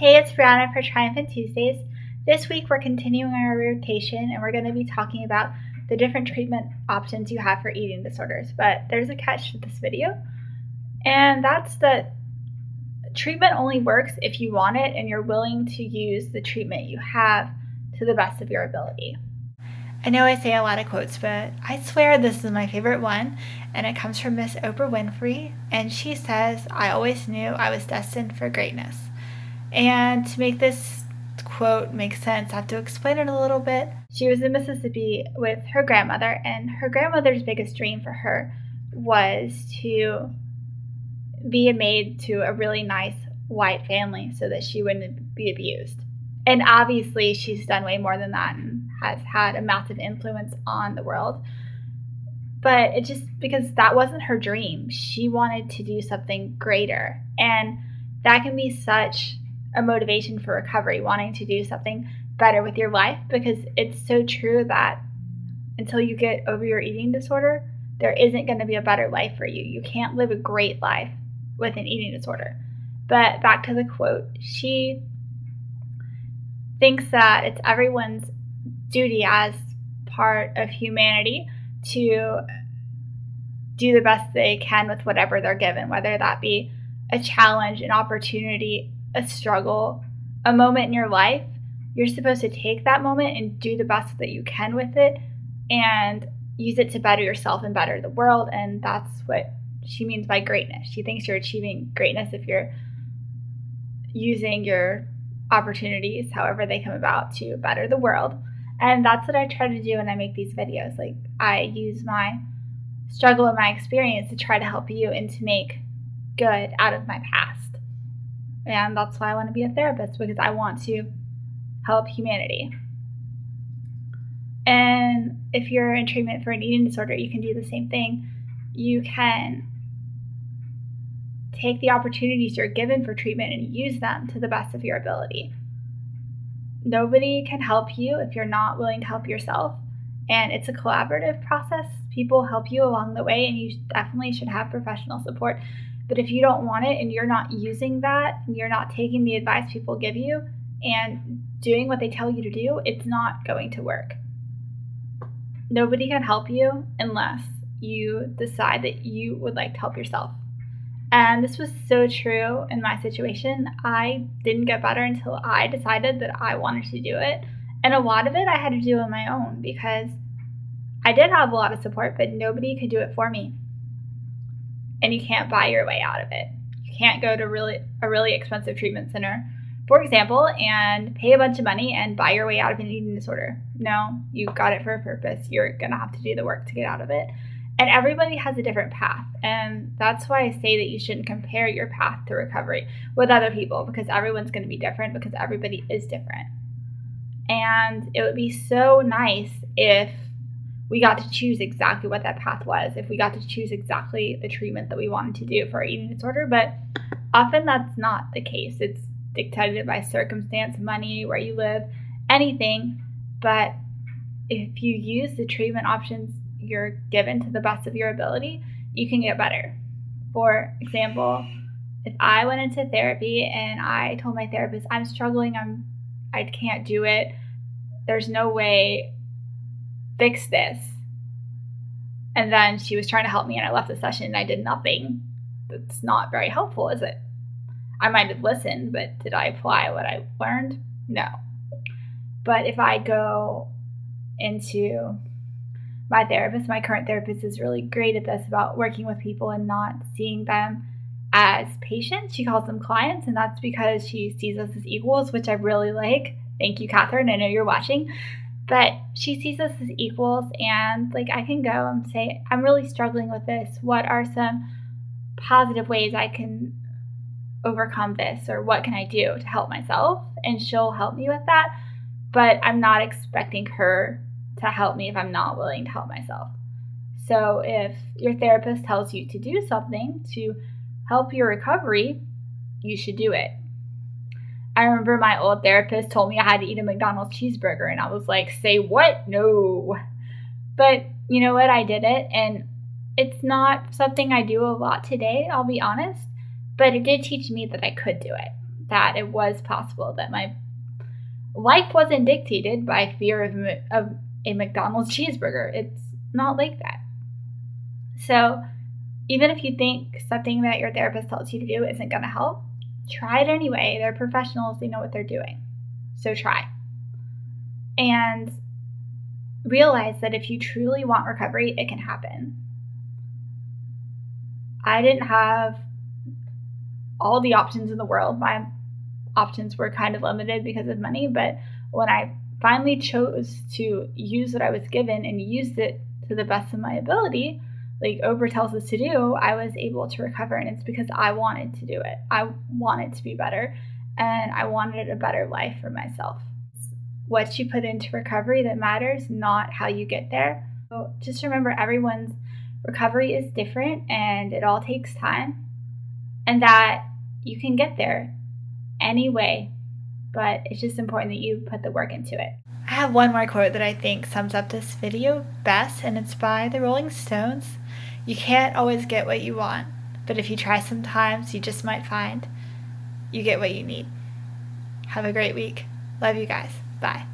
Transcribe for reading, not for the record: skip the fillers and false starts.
Hey, it's Brianna for Triumphant Tuesdays. This week we're continuing our rotation and we're going to be talking about the different treatment options you have for eating disorders. But there's a catch to this video, and that's that treatment only works if you want it and you're willing to use the treatment you have to the best of your ability. I know I say a lot of quotes, but I swear this is my favorite one, and it comes from Miss Oprah Winfrey, and she says, "I always knew I was destined for greatness." And to make this quote make sense, I have to explain it a little bit. She was in Mississippi with her grandmother, and her grandmother's biggest dream for her was to be a maid to a really nice white family so that she wouldn't be abused. And obviously she's done way more than that and has had a massive influence on the world. But it just because that wasn't her dream. She wanted to do something greater. And that can be such a motivation for recovery, wanting to do something better with your life, because it's so true that until you get over your eating disorder, there isn't going to be a better life for you. You can't live a great life with an eating disorder. But back to the quote, she thinks that it's everyone's duty as part of humanity to do the best they can with whatever they're given, whether that be a challenge, an opportunity, a struggle, a moment in your life. You're supposed to take that moment and do the best that you can with it and use it to better yourself and better the world. And that's what she means by greatness. She thinks you're achieving greatness if you're using your opportunities, however they come about, to better the world. And that's what I try to do when I make these videos. Like, I use my struggle and my experience to try to help you and to make good out of my past. And that's why I want to be a therapist, because I want to help humanity. And if you're in treatment for an eating disorder, you can do the same thing. You can take the opportunities you're given for treatment and use them to the best of your ability. Nobody can help you if you're not willing to help yourself. And it's a collaborative process. People help you along the way, and you definitely should have professional support. But if you don't want it and you're not using that and you're not taking the advice people give you and doing what they tell you to do, it's not going to work. Nobody can help you unless you decide that you would like to help yourself. And this was so true in my situation. I didn't get better until I decided that I wanted to do it. And a lot of it I had to do on my own, because I did have a lot of support, but nobody could do it for me. And you can't buy your way out of it. You can't go to a really expensive treatment center, for example, and pay a bunch of money and buy your way out of an eating disorder. No, you got it for a purpose. You're going to have to do the work to get out of it. And everybody has a different path. And that's why I say that you shouldn't compare your path to recovery with other people, because everyone's going to be different, because everybody is different. And it would be so nice if we got to choose exactly what that path was, if we got to choose exactly the treatment that we wanted to do for our eating disorder. But often that's not the case. It's dictated by circumstance, money, where you live, anything. But if you use the treatment options you're given to the best of your ability, you can get better. For example, if I went into therapy and I told my therapist, I'm struggling, I can't do it, there's no way, fix this, and then she was trying to help me and I left the session and I did nothing, that's not very helpful, is it? I might have listened, but did I apply what I learned? No. But if I go into my therapist, my current therapist is really great at this, about working with people and not seeing them as patients. She calls them clients, and that's because she sees us as equals, which I really like. Thank you, Catherine. I know you're watching. But she sees us as equals, and like, I can go and say, I'm really struggling with this. What are some positive ways I can overcome this? Or what can I do to help myself? And she'll help me with that. But I'm not expecting her to help me if I'm not willing to help myself. So if your therapist tells you to do something to help your recovery, you should do it. I remember my old therapist told me I had to eat a McDonald's cheeseburger, and I was like, say what? No. But you know what? I did it, and it's not something I do a lot today, I'll be honest, but it did teach me that I could do it. that it was possible, that my life wasn't dictated by fear of a McDonald's cheeseburger. It's not like that. So even if you think something that your therapist tells you to do isn't going to help, try it anyway. They're professionals, they know what they're doing. So try. And realize that if you truly want recovery, it can happen. I didn't have all the options in the world. My options were kind of limited because of money, but when I finally chose to use what I was given and used it to the best of my ability, like Oprah tells us to do, I was able to recover, and it's because I wanted to do it. I wanted to be better, and I wanted a better life for myself. It's what you put into recovery that matters, not how you get there. So just remember, everyone's recovery is different, and it all takes time, and that you can get there anyway, but it's just important that you put the work into it. I have one more quote that I think sums up this video best, and it's by the Rolling Stones. You can't always get what you want, but if you try sometimes, you just might find you get what you need. Have a great week. Love you guys. Bye.